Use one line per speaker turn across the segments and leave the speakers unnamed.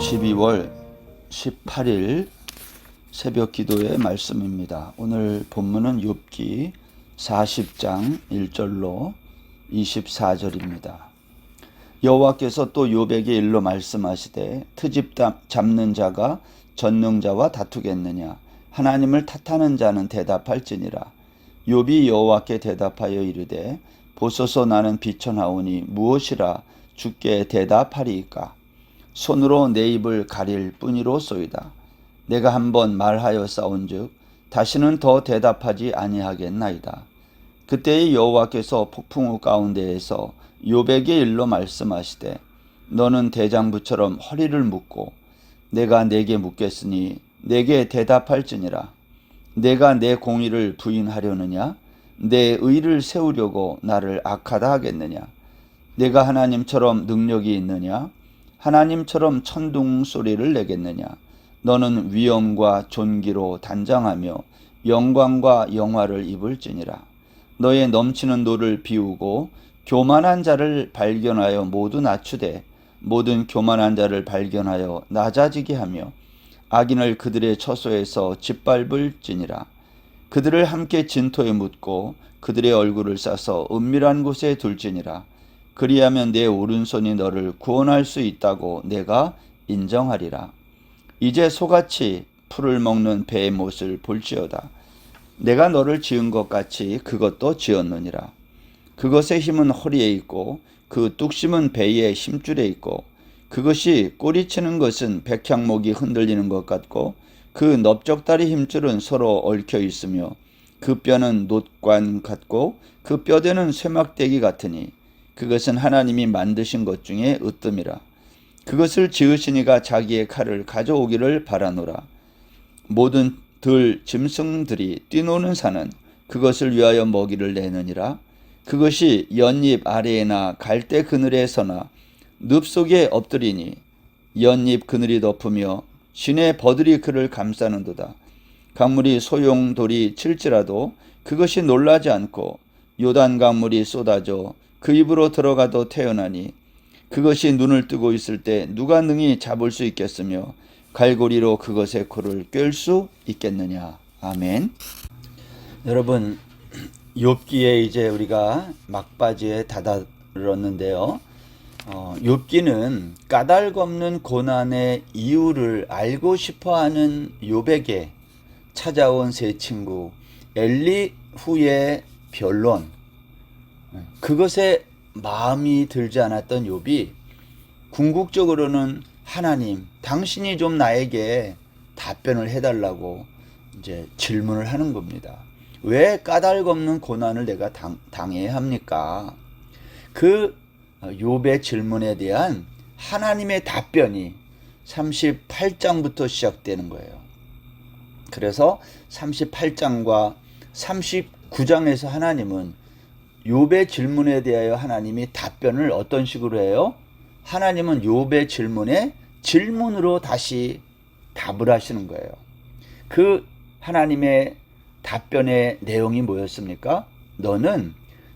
12월 18일 새벽 기도의 말씀입니다. 오늘 본문은 욥기 40장 1절로 24절입니다. 여호와께서 또 욥에게 일러 말씀하시되 트집 잡는 자가 전능자와 다투겠느냐? 하나님을 탓하는 자는 대답할지니라. 욥이 여호와께 대답하여 이르되 보소서 나는 비천하오니 무엇이라 주께 대답하리이까? 손으로 내 입을 가릴 뿐이로소이다. 내가 한번 말하여 싸운즉 다시는 더 대답하지 아니하겠나이다. 그때의 여호와께서 폭풍우 가운데에서 욥에게 일러 말씀하시되 너는 대장부처럼 허리를 묶고 내가 내게 묻겠으니 내게 대답할지니라. 내가 내 공의를 부인하려느냐? 내 의를 세우려고 나를 악하다 하겠느냐? 내가 하나님처럼 능력이 있느냐? 하나님처럼 천둥 소리를 내겠느냐? 너는 위엄과 존귀로 단장하며 영광과 영화를 입을지니라. 너의 넘치는 노를 비우고 교만한 자를 발견하여 모두 낮추되 모든 교만한 자를 발견하여 낮아지게 하며 악인을 그들의 처소에서 짓밟을지니라. 그들을 함께 진토에 묻고 그들의 얼굴을 싸서 은밀한 곳에 둘지니라. 그리하면 내 오른손이 너를 구원할 수 있다고 내가 인정하리라. 이제 소같이 풀을 먹는 배의 못을 볼지어다. 내가 너를 지은 것 같이 그것도 지었느니라. 그것의 힘은 허리에 있고 그 뚝심은 배의 힘줄에 있고 그것이 꼬리치는 것은 백향목이 흔들리는 것 같고 그 넓적다리 힘줄은 서로 얽혀 있으며 그 뼈는 놋관 같고 그 뼈대는 쇠막대기 같으니 그것은 하나님이 만드신 것 중에 으뜸이라. 그것을 지으신 이가 자기의 칼을 가져오기를 바라노라. 모든 들 짐승들이 뛰노는 산은 그것을 위하여 먹이를 내느니라. 그것이 연잎 아래에나 갈대 그늘에 서나 늪 속에 엎드리니 연잎 그늘이 덮으며 진의 버들이 그를 감싸는도다. 강물이 소용돌이 칠지라도 그것이 놀라지 않고 요단 강물이 쏟아져 그 입으로 들어가도 태어나니 그것이 눈을 뜨고 있을 때 누가 능히 잡을 수 있겠으며 갈고리로 그것의 코를 꿰을 수 있겠느냐. 아멘. 여러분, 욥기에 이제 우리가 막바지에 다다랐는데요. 욥기는 까닭없는 고난의 이유를 알고 싶어하는 욥에게 찾아온 세 친구 엘리후의 변론, 그것에 마음이 들지 않았던 욥이 궁극적으로는 하나님, 당신이 좀 나에게 답변을 해달라고 이제 질문을 하는 겁니다. 왜 까닭없는 고난을 내가 당해야 합니까? 그 욥의 질문에 대한 하나님의 답변이 38장부터 시작되는 거예요. 그래서 38장과 39장에서 하나님은 욥의 질문에 대하여 하나님이 답변을 어떤 식으로 해요? 하나님은 욥의 질문에 질문으로 다시 답을 하시는 거예요. 그 하나님의 답변의 내용이 뭐였습니까? 너는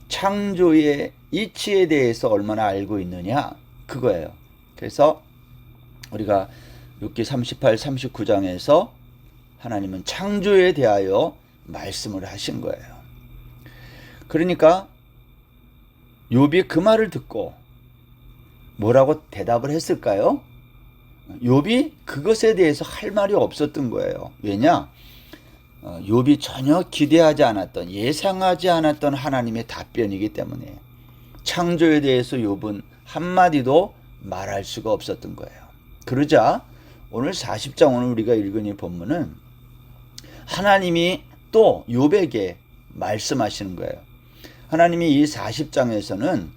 창조의 이치에 대해서 얼마나 알고 있느냐? 그거예요. 그래서 우리가 욥기 38, 39장에서 하나님은 창조에 대하여 말씀을 하신 거예요. 그러니까 욥이 그 말을 듣고 뭐라고 대답을 했을까요? 욥이 그것에 대해서 할 말이 없었던 거예요. 왜냐? 욥이 전혀 기대하지 않았던, 예상하지 않았던 하나님의 답변이기 때문에 창조에 대해서 욥은 한마디도 말할 수가 없었던 거예요. 그러자 오늘 40장 오늘 우리가 읽은 이 본문은 하나님이 또 욥에게 말씀하시는 거예요. 하나님이 이 40장에서는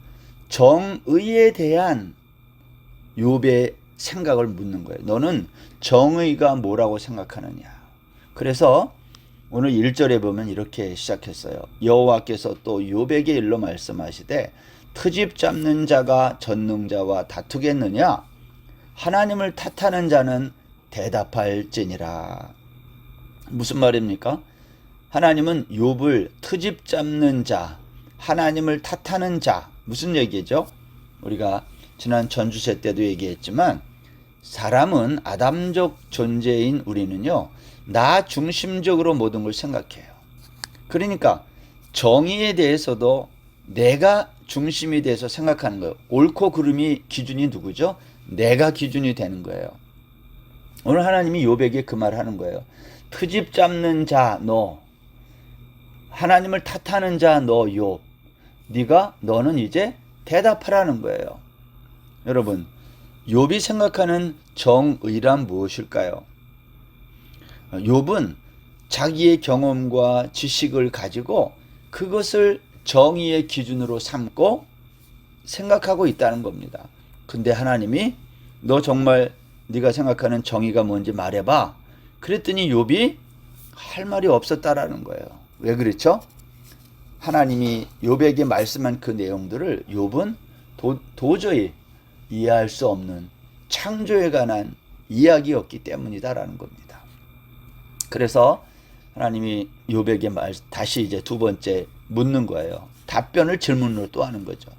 정의에 대한 욥의 생각을 묻는 거예요. 너는 정의가 뭐라고 생각하느냐? 그래서 오늘 1절에 보면 이렇게 시작했어요. 여호와께서 또 욥에게 일러 말씀하시되 트집 잡는 자가 전능자와 다투겠느냐? 하나님을 탓하는 자는 대답할지니라. 무슨 말입니까? 하나님은 욥을 트집 잡는 자, 하나님을 탓하는 자, 무슨 얘기죠? 우리가 지난 전주세 때도 얘기했지만 사람은 아담적 존재인 우리는요, 나 중심적으로 모든 걸 생각해요. 그러니까 정의에 대해서도 내가 중심이 돼서 생각하는 거예요. 옳고 그름이 기준이 누구죠? 내가 기준이 되는 거예요. 오늘 하나님이 욥에게 그 말 하는 거예요. 트집 잡는 자 너, 하나님을 탓하는 자 너 욥, 너는 이제 대답하라는 거예요. 여러분, 욥이 생각하는 정의란 무엇일까요? 욥은 자기의 경험과 지식을 가지고 그것을 정의의 기준으로 삼고 생각하고 있다는 겁니다. 근데 하나님이 너 정말 네가 생각하는 정의가 뭔지 말해봐. 그랬더니 욥이 할 말이 없었다라는 거예요. 왜 그렇죠? 하나님이 욥에게 말씀한 그 내용들을 욥은 도저히 이해할 수 없는 창조에 관한 이야기였기 때문이다라는 겁니다. 그래서 하나님이 욥에게 다시 이제 두 번째 묻는 거예요. 답변을 질문으로 또 하는 거죠.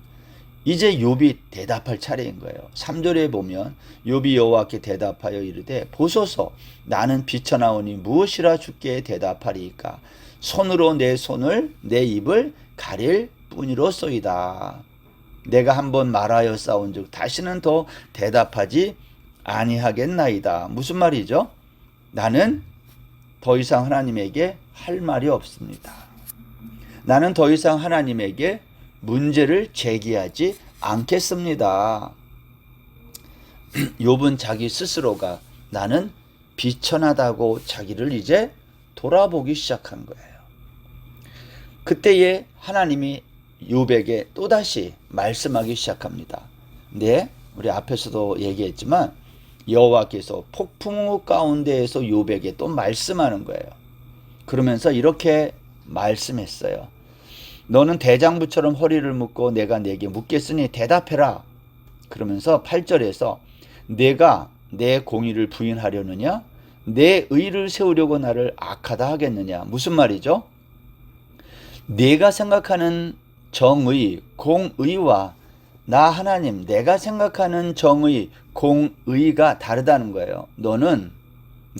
이제 욥이 대답할 차례인 거예요. 3절에 보면 욥이 여호와께 대답하여 이르되 보소서 나는 비쳐나오니 무엇이라 주께 대답하리이까 손으로 내 손을 내 입을 가릴 뿐이로소이다. 내가 한번 말하여 싸운즉 다시는 더 대답하지 아니하겠나이다. 무슨 말이죠? 나는 더 이상 하나님에게 할 말이 없습니다. 나는 더 이상 하나님에게 문제를 제기하지 않겠습니다. 욥은 자기 스스로가 나는 비천하다고 자기를 이제 돌아보기 시작한 거예요. 그때에 하나님이 욥에게 또다시 말씀하기 시작합니다. 네, 우리 앞에서도 얘기했지만 여호와께서 폭풍우 가운데에서 욥에게 또 말씀하는 거예요. 그러면서 이렇게 말씀했어요. 너는 대장부처럼 허리를 묶고 내가 네게 묻겠으니 대답해라. 그러면서 8절에서 내가 내 공의를 부인하려느냐? 내 의를 세우려고 나를 악하다 하겠느냐? 무슨 말이죠? 내가 생각하는 정의, 공의와 나 하나님, 내가 생각하는 정의, 공의가 다르다는 거예요. 너는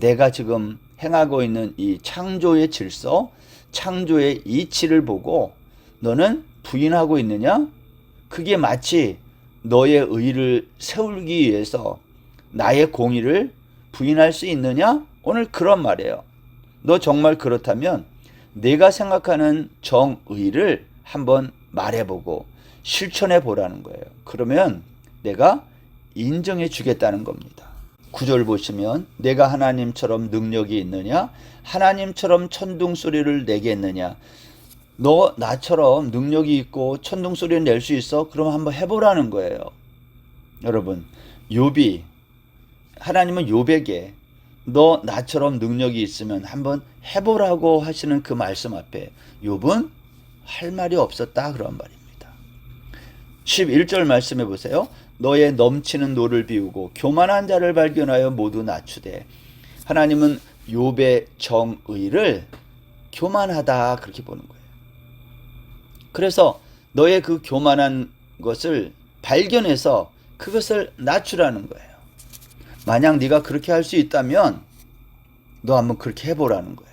내가 지금 행하고 있는 이 창조의 질서, 창조의 이치를 보고 너는 부인하고 있느냐? 그게 마치 너의 의를 세우기 위해서 나의 공의를 부인할 수 있느냐? 오늘 그런 말이에요. 너 정말 그렇다면 내가 생각하는 정의를 한번 말해보고 실천해 보라는 거예요. 그러면 내가 인정해 주겠다는 겁니다. 9절 보시면 내가 하나님처럼 능력이 있느냐? 하나님처럼 천둥 소리를 내겠느냐? 너 나처럼 능력이 있고 천둥 소리를 낼 수 있어? 그럼 한번 해보라는 거예요. 여러분, 하나님은 욥에게 너 나처럼 능력이 있으면 한번 해보라고 하시는 그 말씀 앞에 욥은 할 말이 없었다 그런 말입니다. 11절 말씀해 보세요. 너의 넘치는 노를 비우고 교만한 자를 발견하여 모두 낮추되. 하나님은 욥의 정의를 교만하다 그렇게 보는 거예요. 그래서 너의 그 교만한 것을 발견해서 그것을 낮추라는 거예요. 만약 네가 그렇게 할 수 있다면 너 한번 그렇게 해보라는 거예요.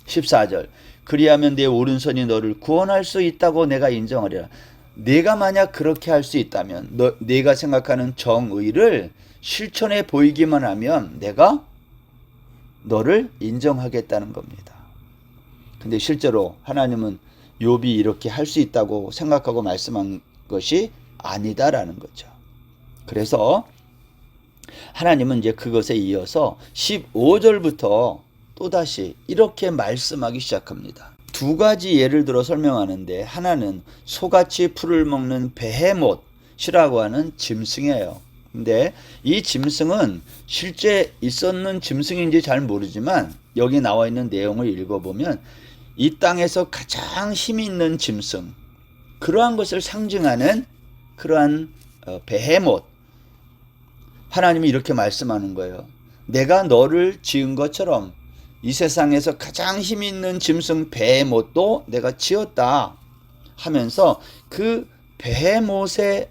14절 그리하면 내 오른손이 너를 구원할 수 있다고 내가 인정하리라. 내가 만약 그렇게 할 수 있다면 내가 생각하는 정의를 실천해 보이기만 하면 내가 너를 인정하겠다는 겁니다. 근데 실제로 하나님은 욥이 이렇게 할 수 있다고 생각하고 말씀한 것이 아니다라는 거죠. 그래서 하나님은 이제 그것에 이어서 15절부터 또다시 이렇게 말씀하기 시작합니다. 두 가지 예를 들어 설명하는데 하나는 소같이 풀을 먹는 베헤못이라고 하는 짐승이에요. 근데 이 짐승은 실제 있었는 짐승인지 잘 모르지만 여기 나와 있는 내용을 읽어보면 이 땅에서 가장 힘이 있는 짐승, 그러한 것을 상징하는 그러한 베헤못. 하나님이 이렇게 말씀하는 거예요. 내가 너를 지은 것처럼 이 세상에서 가장 힘이 있는 짐승 베헤못도 내가 지었다 하면서 그 베헤못의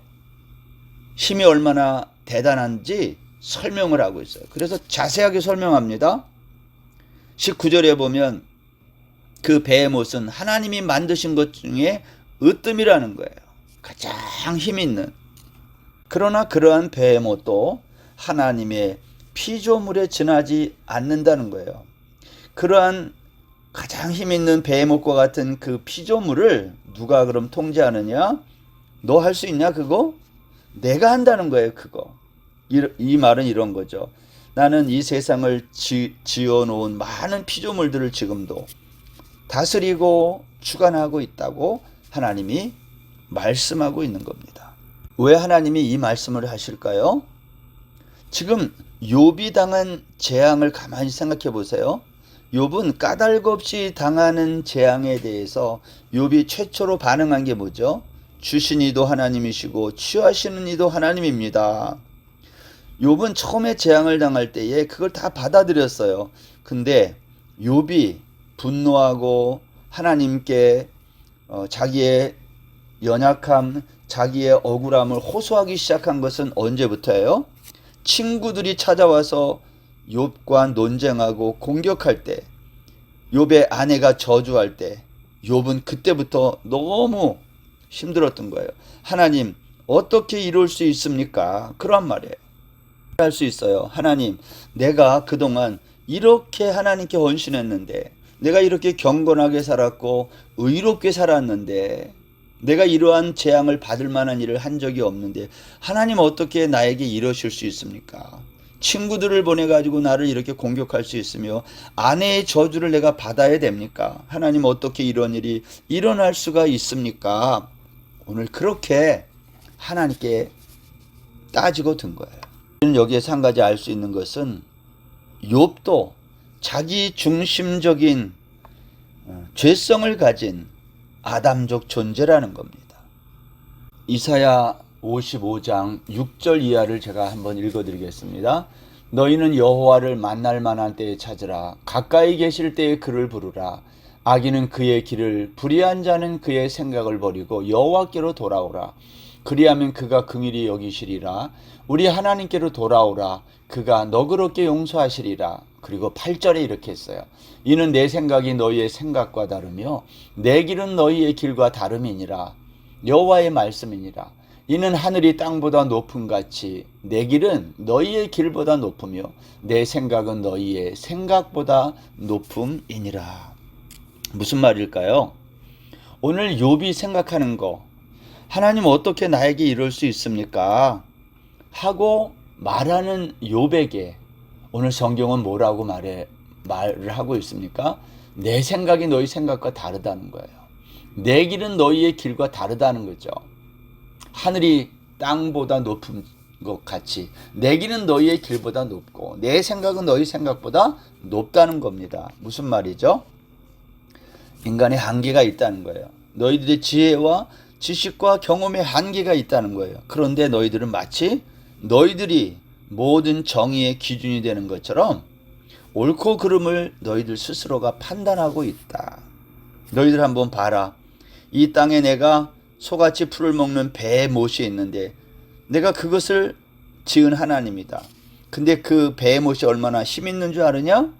힘이 얼마나 대단한지 설명을 하고 있어요. 그래서 자세하게 설명합니다. 19절에 보면 그 베헤못은 하나님이 만드신 것 중에 으뜸이라는 거예요. 가장 힘 있는. 그러나 그러한 베헤못도 하나님의 피조물에 지나지 않는다는 거예요. 그러한 가장 힘 있는 베헤못과 같은 그 피조물을 누가 그럼 통제하느냐? 너 할 수 있냐 그거? 내가 한다는 거예요 그거. 이 말은 이런 거죠. 나는 이 세상을 지어놓은 많은 피조물들을 지금도 다스리고 주관하고 있다고 하나님이 말씀하고 있는 겁니다. 왜 하나님이 이 말씀을 하실까요? 지금 욥이 당한 재앙을 가만히 생각해 보세요. 욥은 까닭 없이 당하는 재앙에 대해서 욥이 최초로 반응한 게 뭐죠? 주신 이도 하나님이시고 취하시는 이도 하나님입니다. 욥은 처음에 재앙을 당할 때에 그걸 다 받아들였어요. 근데 욥이 분노하고 하나님께 자기의 연약함, 자기의 억울함을 호소하기 시작한 것은 언제부터예요? 친구들이 찾아와서 욥과 논쟁하고 공격할 때, 욥의 아내가 저주할 때, 욥은 그때부터 너무 힘들었던 거예요. 하나님, 어떻게 이룰 수 있습니까? 그런 말이에요. 할 수 있어요. 하나님, 내가 그동안 이렇게 하나님께 헌신했는데, 내가 이렇게 경건하게 살았고 의롭게 살았는데, 내가 이러한 재앙을 받을 만한 일을 한 적이 없는데 하나님 어떻게 나에게 이러실 수 있습니까? 친구들을 보내가지고 나를 이렇게 공격할 수 있으며 아내의 저주를 내가 받아야 됩니까? 하나님 어떻게 이런 일이 일어날 수가 있습니까? 오늘 그렇게 하나님께 따지고 든 거예요. 여기에서 한 가지 알 수 있는 것은 욥도 자기 중심적인 죄성을 가진 아담적 존재라는 겁니다. 이사야 55장 6절 이하를 제가 한번 읽어드리겠습니다. 너희는 여호와를 만날 만한 때에 찾으라. 가까이 계실 때에 그를 부르라. 악인은 그의 길을, 불의한 자는 그의 생각을 버리고 여호와께로 돌아오라. 그리하면 그가 긍휼히 여기시리라. 우리 하나님께로 돌아오라. 그가 너그럽게 용서하시리라. 그리고 8절에 이렇게 했어요. 이는 내 생각이 너희의 생각과 다르며 내 길은 너희의 길과 다름이니라. 여호와의 말씀이니라. 이는 하늘이 땅보다 높음 같이 내 길은 너희의 길보다 높으며 내 생각은 너희의 생각보다 높음이니라. 무슨 말일까요? 오늘 욥이 생각하는 거, 하나님 어떻게 나에게 이럴 수 있습니까? 하고 말하는 욥에게 오늘 성경은 뭐라고 말을 하고 있습니까? 내 생각이 너희 생각과 다르다는 거예요. 내 길은 너희의 길과 다르다는 거죠. 하늘이 땅보다 높은 것 같이 내 길은 너희의 길보다 높고 내 생각은 너희 생각보다 높다는 겁니다. 무슨 말이죠? 인간의 한계가 있다는 거예요. 너희들의 지혜와 지식과 경험의 한계가 있다는 거예요. 그런데 너희들은 마치 너희들이 모든 정의의 기준이 되는 것처럼 옳고 그름을 너희들 스스로가 판단하고 있다. 너희들 한번 봐라. 이 땅에 내가 소같이 풀을 먹는 베헤못이 있는데 내가 그것을 지은 하나님이다. 근데 그 베헤못이 얼마나 힘 있는 줄 아느냐?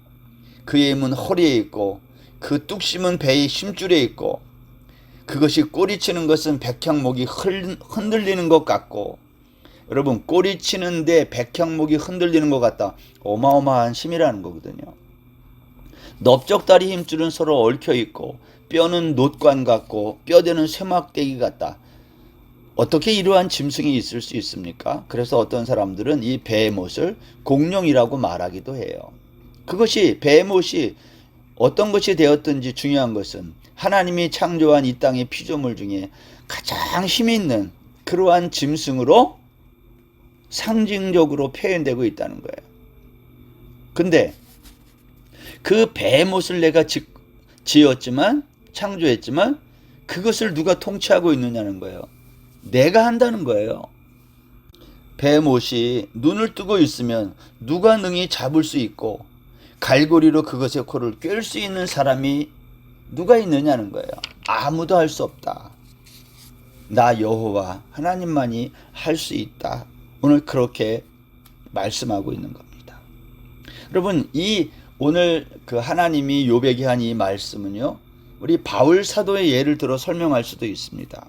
그의 힘은 허리에 있고 그 뚝심은 배의 심줄에 있고 그것이 꼬리치는 것은 백향목이 흔들리는 것 같고, 여러분 꼬리치는데 백향목이 흔들리는 것 같다. 어마어마한 힘이라는 거거든요. 넓적다리 힘줄은 서로 얽혀 있고 뼈는 놋관 같고 뼈대는 쇠막대기 같다. 어떻게 이러한 짐승이 있을 수 있습니까? 그래서 어떤 사람들은 이 베헤못을 공룡이라고 말하기도 해요. 그것이 베헤못이 어떤 것이 되었든지 중요한 것은 하나님이 창조한 이 땅의 피조물 중에 가장 힘이 있는 그러한 짐승으로 상징적으로 표현되고 있다는 거예요. 근데 그 베헤못을 내가 지었지만 창조했지만 그것을 누가 통치하고 있느냐는 거예요. 내가 한다는 거예요. 베헤못이 눈을 뜨고 있으면 누가 능히 잡을 수 있고 갈고리로 그것의 코를 꿰을 수 있는 사람이 누가 있느냐는 거예요. 아무도 할 수 없다. 나 여호와 하나님만이 할 수 있다. 오늘 그렇게 말씀하고 있는 겁니다. 여러분, 이 오늘 그 하나님이 욥에게 한 이 말씀은요, 우리 바울 사도의 예를 들어 설명할 수도 있습니다.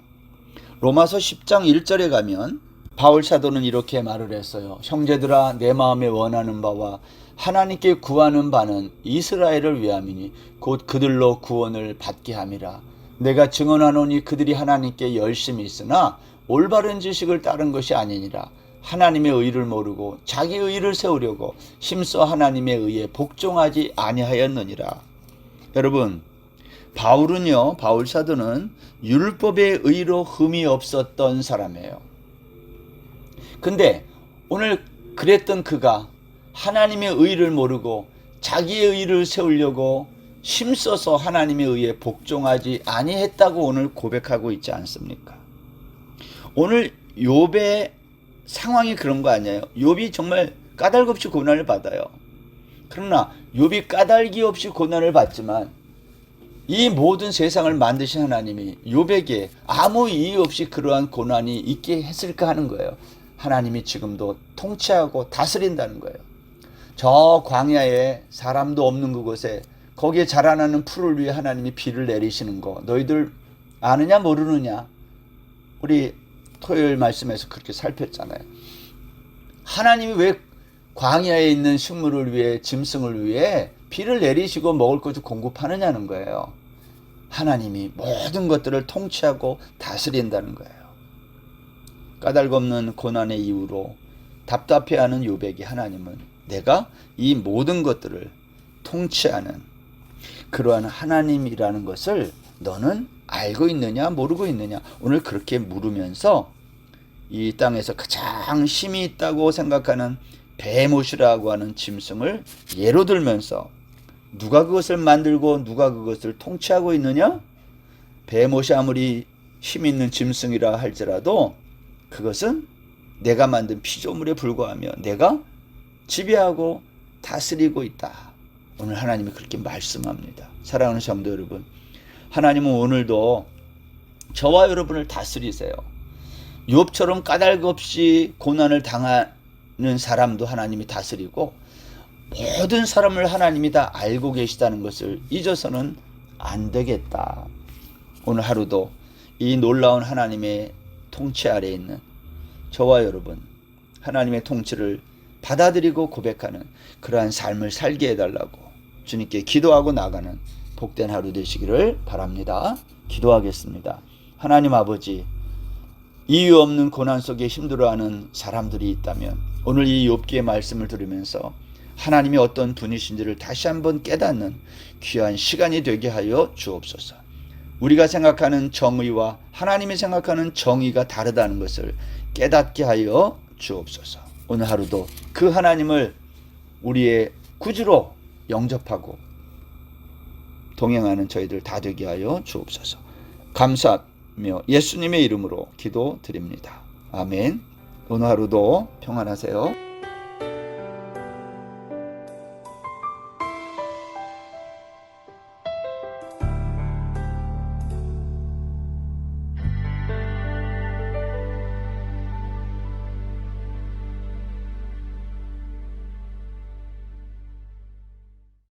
로마서 10장 1절에 가면 바울 사도는 이렇게 말을 했어요. 형제들아, 내 마음에 원하는 바와 하나님께 구하는 바는 이스라엘을 위함이니 곧 그들로 구원을 받게 함이라. 내가 증언하노니 그들이 하나님께 열심히 있으나 올바른 지식을 따른 것이 아니니라. 하나님의 의를 모르고 자기 의를 세우려고 힘써 하나님의 의에 복종하지 아니하였느니라. 여러분, 바울은요, 바울 사도는 율법의 의로 흠이 없었던 사람이에요. 근데 오늘 그랬던 그가 하나님의 의를 모르고 자기의 의를 세우려고 힘써서 하나님의 의에 복종하지 아니했다고 오늘 고백하고 있지 않습니까? 오늘 욥의 상황이 그런 거 아니에요? 욥이 정말 까닭없이 고난을 받아요. 그러나 욥이 까닭이 없이 고난을 받지만 이 모든 세상을 만드신 하나님이 욥에게 아무 이유 없이 그러한 고난이 있게 했을까 하는 거예요. 하나님이 지금도 통치하고 다스린다는 거예요. 저 광야에 사람도 없는 그곳에 거기에 자라나는 풀을 위해 하나님이 비를 내리시는 거 너희들 아느냐 모르느냐? 우리 토요일 말씀에서 그렇게 살폈잖아요. 하나님이 왜 광야에 있는 식물을 위해, 짐승을 위해 비를 내리시고 먹을 것을 공급하느냐는 거예요. 하나님이 모든 것들을 통치하고 다스린다는 거예요. 까닭없는 고난의 이유로 답답해하는 욥에게 하나님은 내가 이 모든 것들을 통치하는 그러한 하나님이라는 것을 너는 알고 있느냐 모르고 있느냐, 오늘 그렇게 물으면서 이 땅에서 가장 힘이 있다고 생각하는 베못이라고 하는 짐승을 예로 들면서 누가 그것을 만들고 누가 그것을 통치하고 있느냐? 베못이 아무리 힘 있는 짐승이라 할지라도 그것은 내가 만든 피조물에 불과하며 내가 지배하고 다스리고 있다. 오늘 하나님이 그렇게 말씀합니다. 사랑하는 성도 여러분, 하나님은 오늘도 저와 여러분을 다스리세요. 욥처럼 까닭없이 고난을 당하는 사람도 하나님이 다스리고 모든 사람을 하나님이 다 알고 계시다는 것을 잊어서는 안 되겠다. 오늘 하루도 이 놀라운 하나님의 통치 아래에 있는 저와 여러분, 하나님의 통치를 받아들이고 고백하는 그러한 삶을 살게 해달라고 주님께 기도하고 나가는 복된 하루 되시기를 바랍니다. 기도하겠습니다. 하나님 아버지, 이유 없는 고난 속에 힘들어하는 사람들이 있다면 오늘 이 욥기의 말씀을 들으면서 하나님이 어떤 분이신지를 다시 한번 깨닫는 귀한 시간이 되게 하여 주옵소서. 우리가 생각하는 정의와 하나님이 생각하는 정의가 다르다는 것을 깨닫게 하여 주옵소서. 오늘 하루도 그 하나님을 우리의 구주로 영접하고 동행하는 저희들 다 되게 하여 주옵소서. 감사하며 예수님의 이름으로 기도드립니다. 아멘. 오늘 하루도 평안하세요.